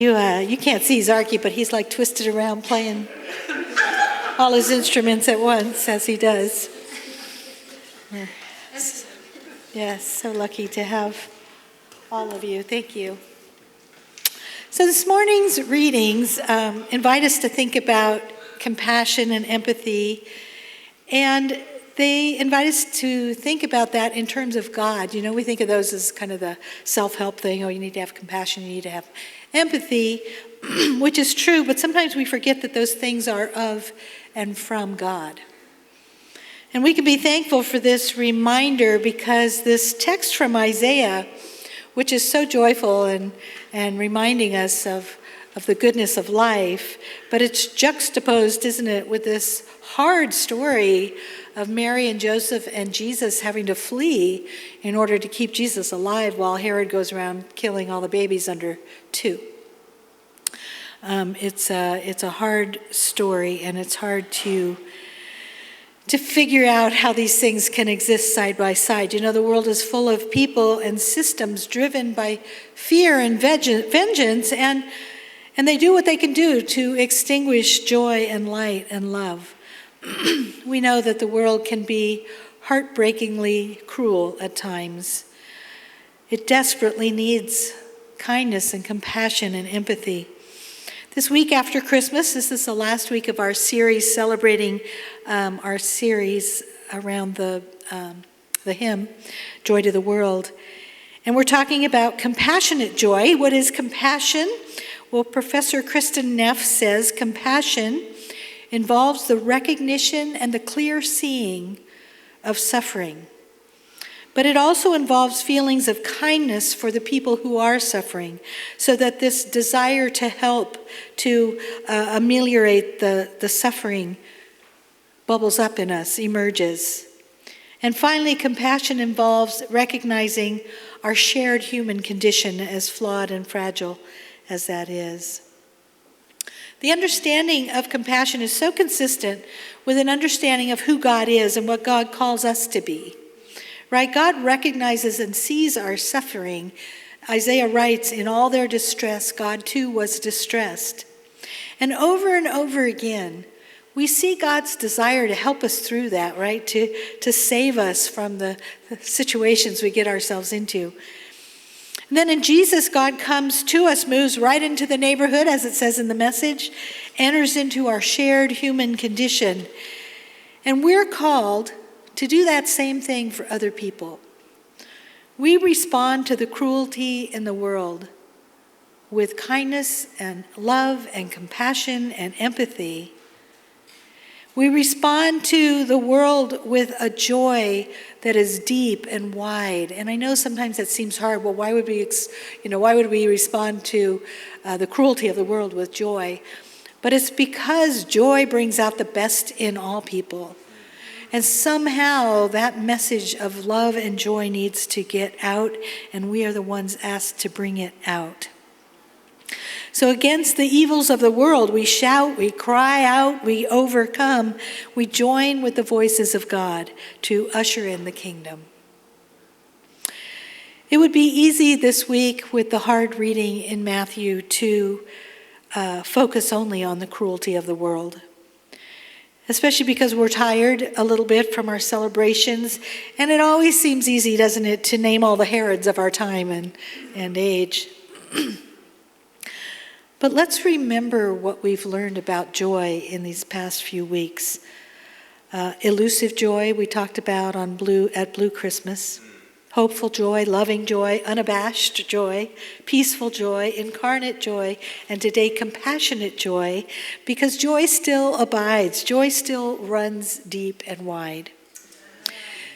You can't see Zarky, but he's like twisted around playing all his instruments at once as he does. Yes, so lucky to have all of you. Thank you. So this morning's readings invite us to think about compassion and empathy, and they invite us to think about that in terms of God. You know, we think of those as kind of the self-help thing. Oh, you need to have compassion, you need to have empathy, which is true, but sometimes we forget that those things are of and from God. And we can be thankful for this reminder because this text from Isaiah, which is so joyful and reminding us of the goodness of life, but it's juxtaposed, isn't it, with this hard story of Mary and Joseph and Jesus having to flee in order to keep Jesus alive while Herod goes around killing all the babies under 2. It's a hard story, and it's hard to figure out how these things can exist side by side. You know, the world is full of people and systems driven by fear and vengeance, and they do what they can do to extinguish joy and light and love. We know that the world can be heartbreakingly cruel at times. It desperately needs kindness and compassion and empathy. This week after Christmas, this is the last week of our series celebrating our series around the hymn, Joy to the World. And we're talking about compassionate joy. What is compassion? Well, Professor Kristen Neff says compassion involves the recognition and the clear seeing of suffering. But it also involves feelings of kindness for the people who are suffering, so that this desire to help, to ameliorate the suffering bubbles up in us, emerges. And finally, compassion involves recognizing our shared human condition, as flawed and fragile as that is. The understanding of compassion is so consistent with an understanding of who God is and what God calls us to be. Right? God recognizes and sees our suffering. Isaiah writes, in all their distress, God too was distressed. And over again, we see God's desire to help us through that, right? To save us from the situations we get ourselves into. And then in Jesus, God comes to us, moves right into the neighborhood, as it says in the message, enters into our shared human condition. And we're called to do that same thing for other people. We respond to the cruelty in the world with kindness and love and compassion and empathy. We respond to the world with a joy that is deep and wide. And I know sometimes that seems hard. Well, why would we respond to the cruelty of the world with joy? But it's because joy brings out the best in all people. And somehow that message of love and joy needs to get out, and we are the ones asked to bring it out. So against the evils of the world, we shout, we cry out, we overcome. We join with the voices of God to usher in the kingdom. It would be easy this week with the hard reading in Matthew to focus only on the cruelty of the world, especially because we're tired a little bit from our celebrations. And it always seems easy, doesn't it, to name all the Herods of our time and age. But let's remember what we've learned about joy in these past few weeks. Elusive joy we talked about at Blue Christmas. Hopeful joy, loving joy, unabashed joy, peaceful joy, incarnate joy, and today compassionate joy, because joy still abides. Joy still runs deep and wide.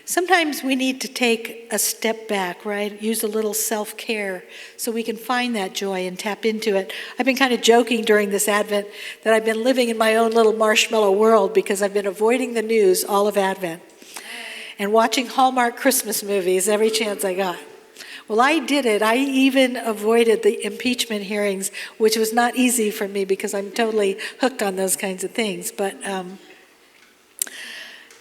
Sometimes we need to take a step back, right? Use a little self-care so we can find that joy and tap into it. I've been kind of joking during this Advent that I've been living in my own little marshmallow world because I've been avoiding the news all of Advent and watching Hallmark Christmas movies every chance I got. Well, I did it. I even avoided the impeachment hearings, which was not easy for me because I'm totally hooked on those kinds of things. But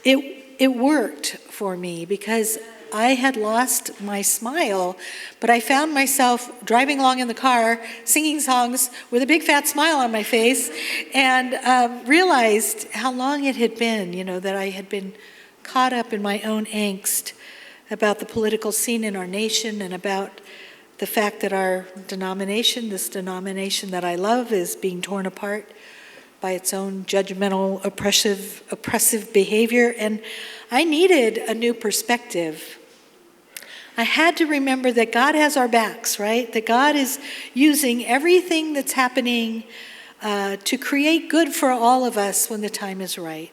it worked for me because I had lost my smile, but I found myself driving along in the car, singing songs with a big fat smile on my face, and realized how long it had been, that I had been caught up in my own angst about the political scene in our nation and about the fact that our denomination, this denomination that I love, is being torn apart by its own judgmental, oppressive behavior. And I needed a new perspective. I had to remember that God has our backs, right? That God is using everything that's happening to create good for all of us when the time is right.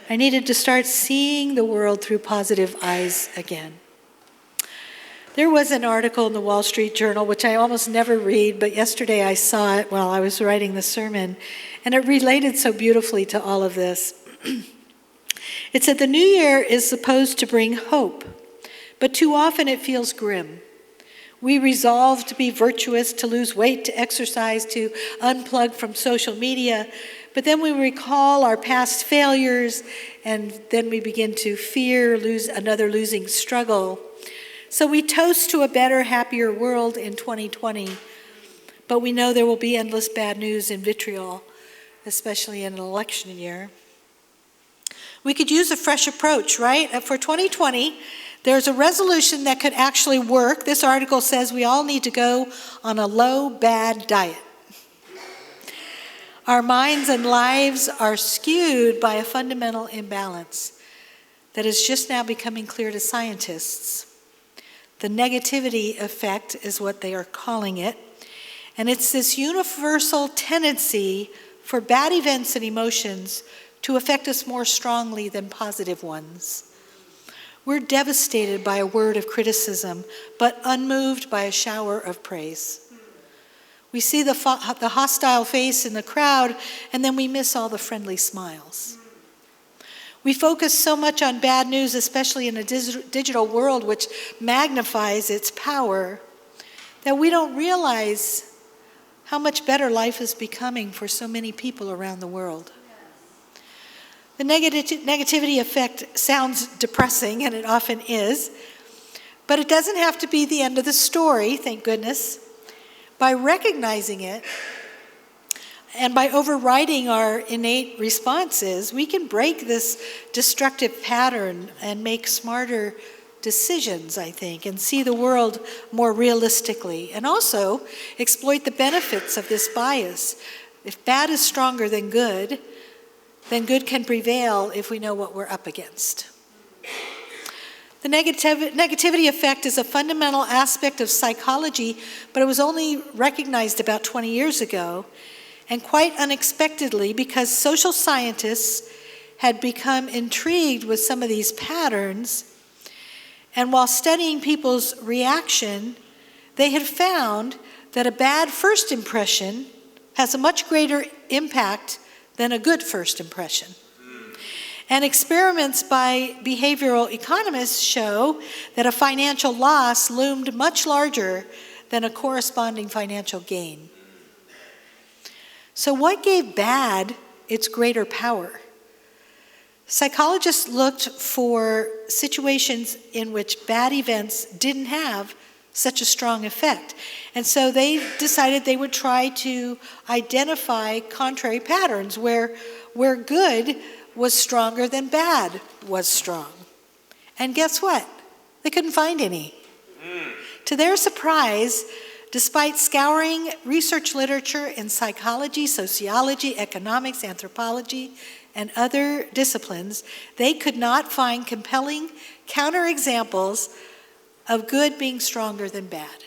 I needed to start seeing the world through positive eyes again. There was an article in the Wall Street Journal, which I almost never read, but yesterday I saw it while I was writing the sermon, and it related so beautifully to all of this. It said, the new year is supposed to bring hope, but too often it feels grim. We resolve to be virtuous, to lose weight, to exercise, to unplug from social media, but then we recall our past failures, and then we begin to fear another losing struggle. So we toast to a better, happier world in 2020, but we know there will be endless bad news and vitriol, especially in an election year. We could use a fresh approach, right? For 2020, there's a resolution that could actually work. This article says we all need to go on a low-bad diet. Our minds and lives are skewed by a fundamental imbalance that is just now becoming clear to scientists. The negativity effect is what they are calling it. And it's this universal tendency for bad events and emotions to affect us more strongly than positive ones. We're devastated by a word of criticism, but unmoved by a shower of praise. We see the hostile face in the crowd, and then we miss all the friendly smiles. We focus so much on bad news, especially in a digital world which magnifies its power, that we don't realize how much better life is becoming for so many people around the world. The negativity effect sounds depressing, and it often is, but it doesn't have to be the end of the story, thank goodness. By recognizing it, and by overriding our innate responses, we can break this destructive pattern and make smarter decisions, I think, and see the world more realistically, and also exploit the benefits of this bias. If bad is stronger than good, then good can prevail if we know what we're up against. The negativity effect is a fundamental aspect of psychology, but it was only recognized about 20 years ago. And quite unexpectedly, because social scientists had become intrigued with some of these patterns, and while studying people's reaction, they had found that a bad first impression has a much greater impact than a good first impression. And experiments by behavioral economists show that a financial loss loomed much larger than a corresponding financial gain. So what gave bad its greater power? Psychologists looked for situations in which bad events didn't have such a strong effect. And so they decided they would try to identify contrary patterns where good was stronger than bad was strong. And guess what? They couldn't find any. To their surprise, despite scouring research literature in psychology, sociology, economics, anthropology, and other disciplines, they could not find compelling counterexamples of good being stronger than bad.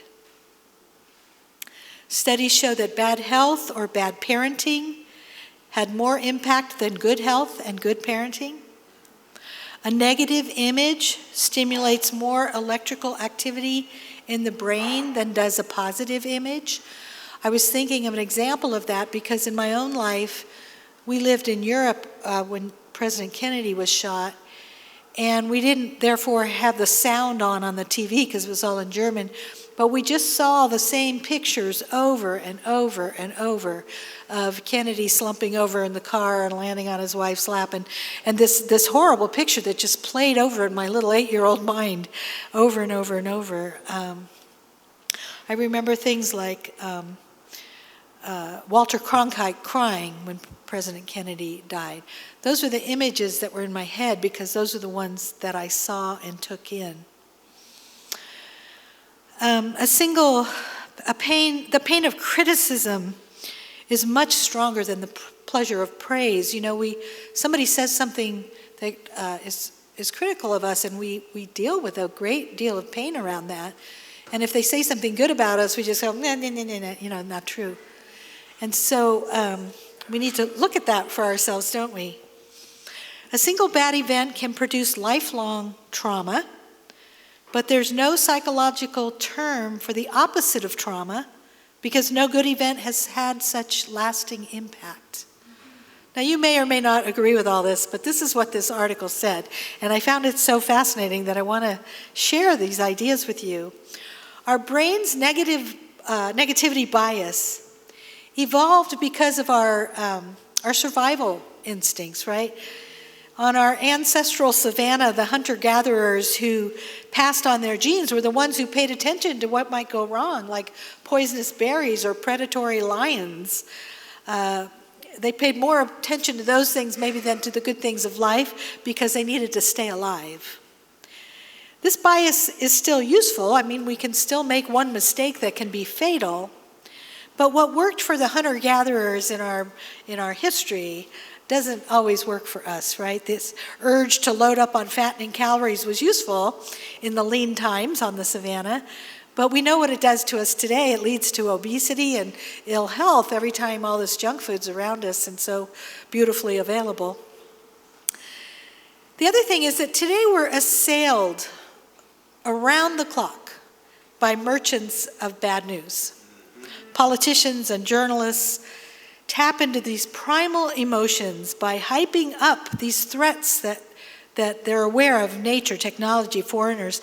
Studies show that bad health or bad parenting had more impact than good health and good parenting. A negative image stimulates more electrical activity in the brain than does a positive image. I was thinking of an example of that because in my own life, we lived in Europe when President Kennedy was shot, and we didn't therefore have the sound on the TV because it was all in German. But we just saw the same pictures over and over and over of Kennedy slumping over in the car and landing on his wife's lap, and this horrible picture that just played over in my little 8-year-old mind over and over and over. I remember things like Walter Cronkite crying when President Kennedy died. Those were the images that were in my head because those are the ones that I saw and took in. The pain of criticism is much stronger than the pleasure of praise. You know, somebody says something that is critical of us, and we deal with a great deal of pain around that. And if they say something good about us, we just go, nah, nah, nah, nah, you know, not true. And so we need to look at that for ourselves, don't we? A single bad event can produce lifelong trauma, but there's no psychological term for the opposite of trauma because no good event has had such lasting impact. Now, you may or may not agree with all this, but this is what this article said, and I found it so fascinating that I want to share these ideas with you. Our brain's negativity bias evolved because of our survival instincts, right? On our ancestral savanna, the hunter-gatherers who passed on their genes were the ones who paid attention to what might go wrong, like poisonous berries or predatory lions. They paid more attention to those things maybe than to the good things of life because they needed to stay alive. This bias is still useful. I mean, we can still make one mistake that can be fatal. But what worked for the hunter-gatherers in our history doesn't always work for us, right? This urge to load up on fattening calories was useful in the lean times on the savannah, but we know what it does to us today. It leads to obesity and ill health every time all this junk food's around us and so beautifully available. The other thing is that today we're assailed around the clock by merchants of bad news. Politicians and journalists tap into these primal emotions by hyping up these threats that they're aware of: nature, technology, foreigners,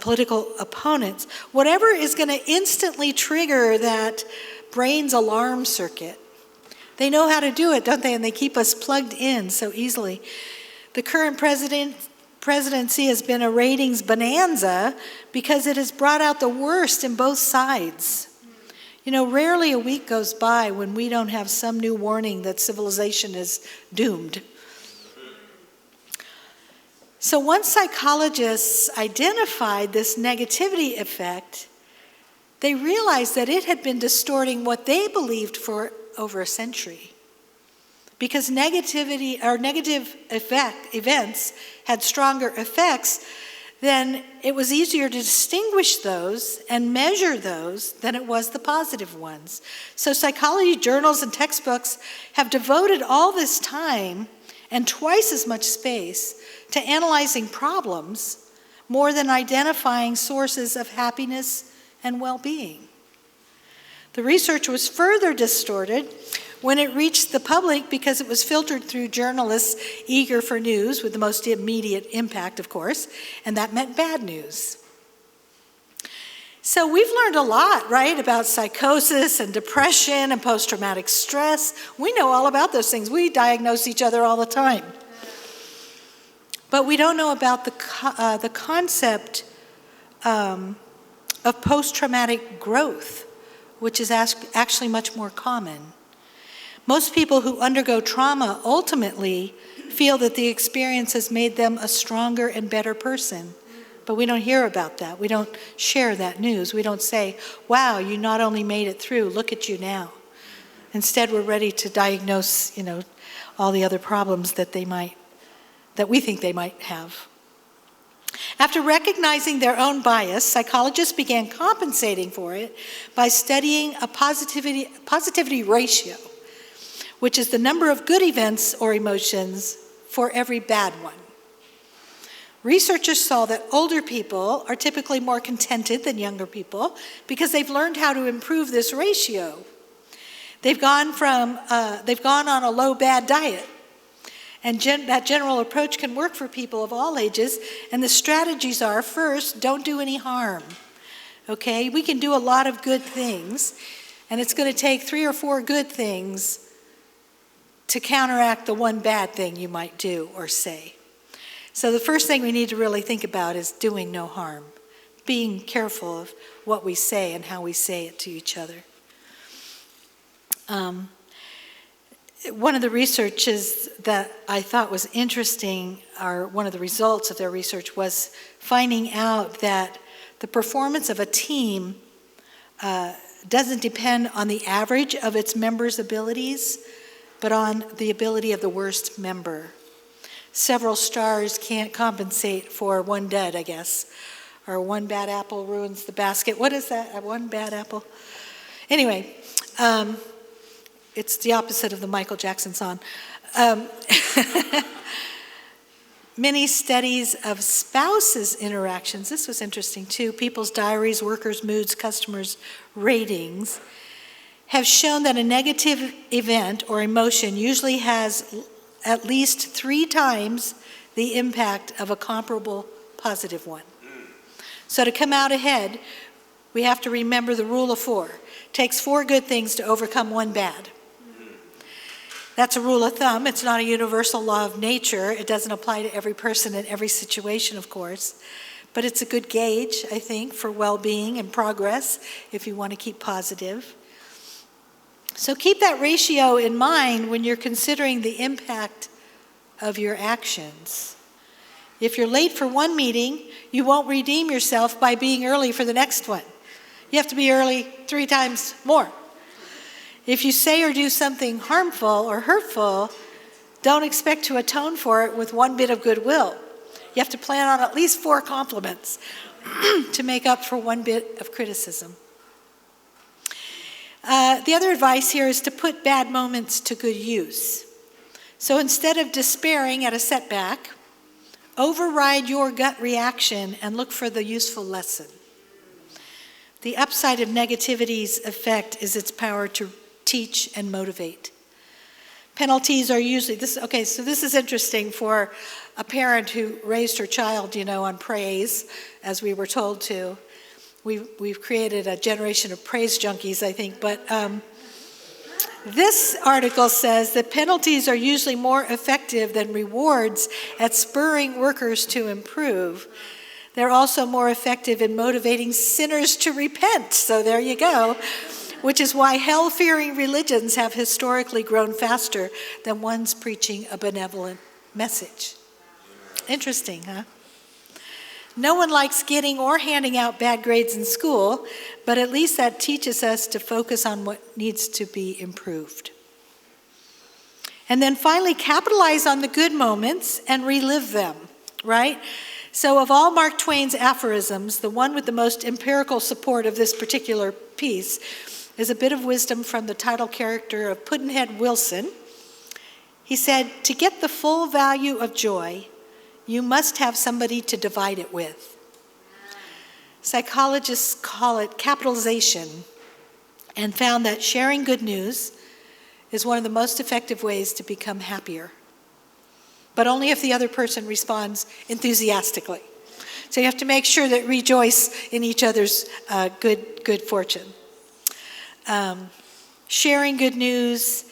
political opponents, whatever is going to instantly trigger that brain's alarm circuit. They know how to do it, don't they? And they keep us plugged in so easily. The current presidency has been a ratings bonanza because it has brought out the worst in both sides. You know, rarely a week goes by when we don't have some new warning that civilization is doomed. So once psychologists identified this negativity effect, they realized that it had been distorting what they believed for over a century. Because negative events had stronger effects, then it was easier to distinguish those and measure those than it was the positive ones. So psychology journals and textbooks have devoted all this time and twice as much space to analyzing problems more than identifying sources of happiness and well-being. The research was further distorted when it reached the public because it was filtered through journalists eager for news with the most immediate impact, of course, and that meant bad news. So we've learned a lot, right, about psychosis and depression and post-traumatic stress. We know all about those things. We diagnose each other all the time. But we don't know about the concept of post-traumatic growth, which is actually much more common. Most people who undergo trauma ultimately feel that the experience has made them a stronger and better person. But we don't hear about that. We don't share that news. We don't say, wow, you not only made it through, look at you now. Instead, we're ready to diagnose, all the other problems that we think they might have. After recognizing their own bias, psychologists began compensating for it by studying a positivity ratio, which is the number of good events or emotions for every bad one. Researchers saw that older people are typically more contented than younger people because they've learned how to improve this ratio. They've gone on a low bad diet, and that general approach can work for people of all ages. And the strategies are: first, don't do any harm. okay? We can do a lot of good things, and it's going to take 3 or 4 good things to counteract the one bad thing you might do or say. So the first thing we need to really think about is doing no harm, being careful of what we say and how we say it to each other. One of the researches that I thought was interesting, or one of the results of their research, was finding out that the performance of a team doesn't depend on the average of its members' abilities, but on the ability of the worst member. Several stars can't compensate for one dud, I guess. Or one bad apple ruins the basket. What is that? One bad apple? Anyway, it's the opposite of the Michael Jackson song. Many studies of spouses' interactions, this was interesting too, people's diaries, workers' moods, customers' ratings, have shown that a negative event or emotion usually has at least 3 times the impact of a comparable positive one. So to come out ahead, we have to remember the rule of 4. It takes 4 good things to overcome 1 bad. That's a rule of thumb. It's not a universal law of nature. It doesn't apply to every person in every situation, of course. But it's a good gauge, I think, for well-being and progress if you want to keep positive. So keep that ratio in mind when you're considering the impact of your actions. If you're late for one meeting, you won't redeem yourself by being early for the next one. You have to be early 3 times more. If you say or do something harmful or hurtful, don't expect to atone for it with 1 bit of goodwill. You have to plan on at least 4 compliments to make up for 1 bit of criticism. The other advice here is to put bad moments to good use. So instead of despairing at a setback, override your gut reaction and look for the useful lesson. The upside of negativity's effect is its power to teach and motivate. Penalties are usually, so this is interesting for a parent who raised her child, on praise, as we were told to. We've created a generation of praise junkies, I think, but this article says that penalties are usually more effective than rewards at spurring workers to improve. They're also more effective in motivating sinners to repent, so there you go, which is why hell-fearing religions have historically grown faster than ones preaching a benevolent message. Interesting, huh? No one likes getting or handing out bad grades in school, but at least that teaches us to focus on what needs to be improved. And then finally, capitalize on the good moments and relive them, right? So of all Mark Twain's aphorisms, the one with the most empirical support of this particular piece is a bit of wisdom from the title character of Pudd'nhead Wilson. He said, "To get the full value of joy, you must have somebody to divide it with." Psychologists call it capitalization and found that sharing good news is one of the most effective ways to become happier, but only if the other person responds enthusiastically. So you have to make sure that rejoice in each other's good fortune. Sharing good news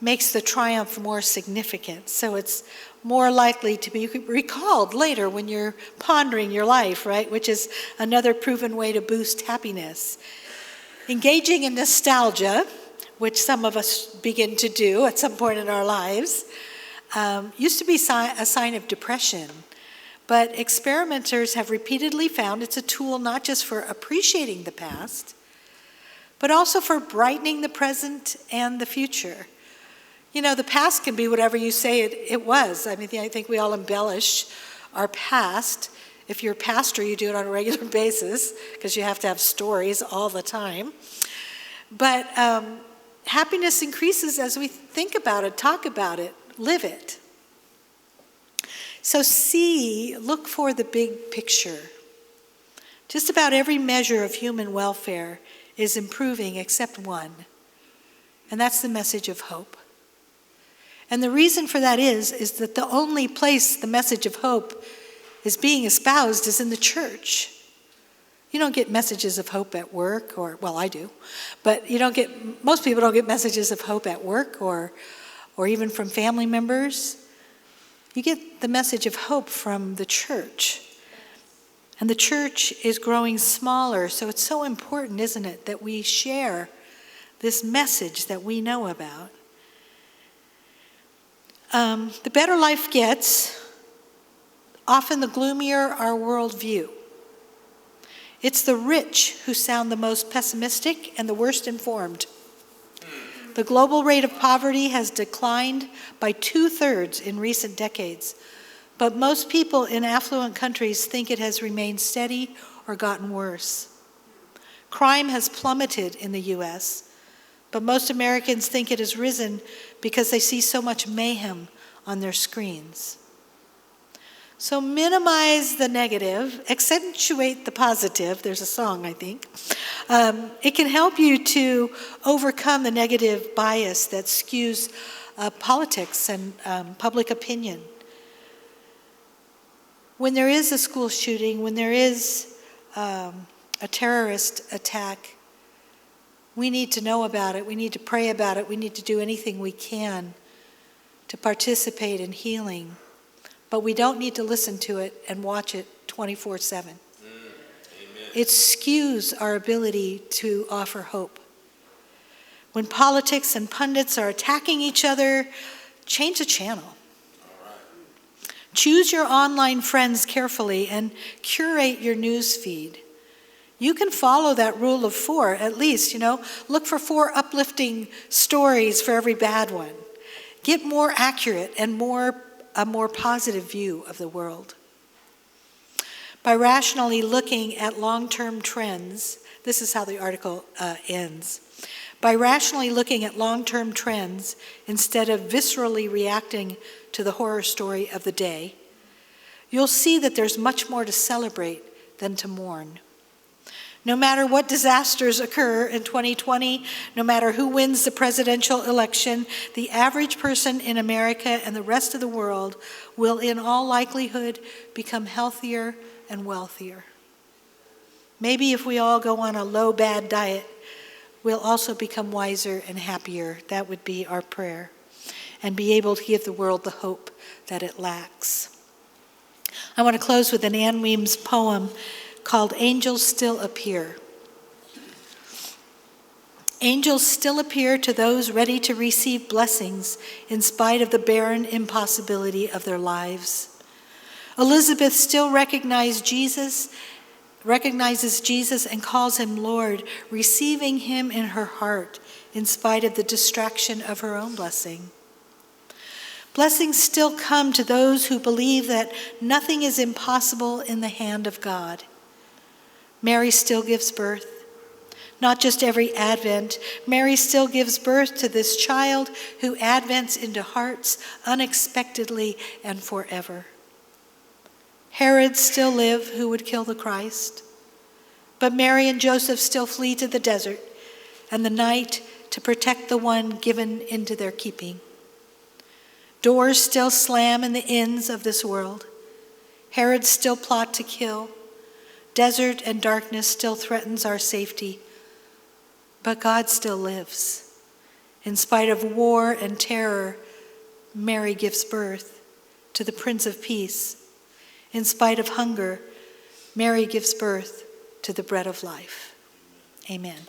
makes the triumph more significant, so it's more likely to be recalled later when you're pondering your life, right? Which is another proven way to boost happiness. Engaging in nostalgia, which some of us begin to do at some point in our lives, used to be a sign of depression. But experimenters have repeatedly found it's a tool not just for appreciating the past, but also for brightening the present and the future. The past can be whatever you say it was. I think we all embellish our past. If you're a pastor, you do it on a regular basis because you have to have stories all the time. But happiness increases as we think about it, talk about it, live it. So look for the big picture. Just about every measure of human welfare is improving except one, and that's the message of hope. And the reason for that is that the only place the message of hope is being espoused is in the church. You don't get messages of hope at work, or, well, I do, but most people don't get messages of hope at work or even from family members. You get the message of hope from the church. And the church is growing smaller, so it's so important, isn't it, that we share this message that we know about. The better life gets, often the gloomier our worldview. It's the rich who sound the most pessimistic and the worst informed. The global rate of poverty has declined by 2/3 in recent decades, but most people in affluent countries think it has remained steady or gotten worse. Crime has plummeted in the U.S., but most Americans think it has risen because they see so much mayhem on their screens. So minimize the negative, accentuate the positive. There's a song, I think. It can help you to overcome the negative bias that skews politics and public opinion. When there is a school shooting, when there is a terrorist attack, we need to know about it. We need to pray about it. We need to do anything we can to participate in healing. But we don't need to listen to it and watch it 24/7. It skews our ability to offer hope. When politics and pundits are attacking each other, change the channel. Choose your online friends carefully and curate your news feed. You can follow that rule of 4, at least, Look for 4 uplifting stories for every bad one. Get more accurate and a more positive view of the world. By rationally looking at long-term trends, this is how the article ends. By rationally looking at long-term trends instead of viscerally reacting to the horror story of the day, you'll see that there's much more to celebrate than to mourn. No matter what disasters occur in 2020, no matter who wins the presidential election, the average person in America and the rest of the world will in all likelihood become healthier and wealthier. Maybe if we all go on a low-bad diet, we'll also become wiser and happier. That would be our prayer. And be able to give the world the hope that it lacks. I want to close with an Anne Weems poem called Angels Still Appear. Angels still appear to those ready to receive blessings in spite of the barren impossibility of their lives. Elizabeth still recognizes Jesus and calls him Lord, receiving him in her heart in spite of the distraction of her own blessing. Blessings still come to those who believe that nothing is impossible in the hand of God. Mary still gives birth. Not just every Advent, Mary still gives birth to this child who advents into hearts unexpectedly and forever. Herod still live who would kill the Christ, but Mary and Joseph still flee to the desert and the night to protect the one given into their keeping. Doors still slam in the inns of this world. Herod still plot to kill. Desert and darkness still threatens our safety, but God still lives. In spite of war and terror, Mary gives birth to the Prince of Peace. In spite of hunger, Mary gives birth to the bread of life. Amen.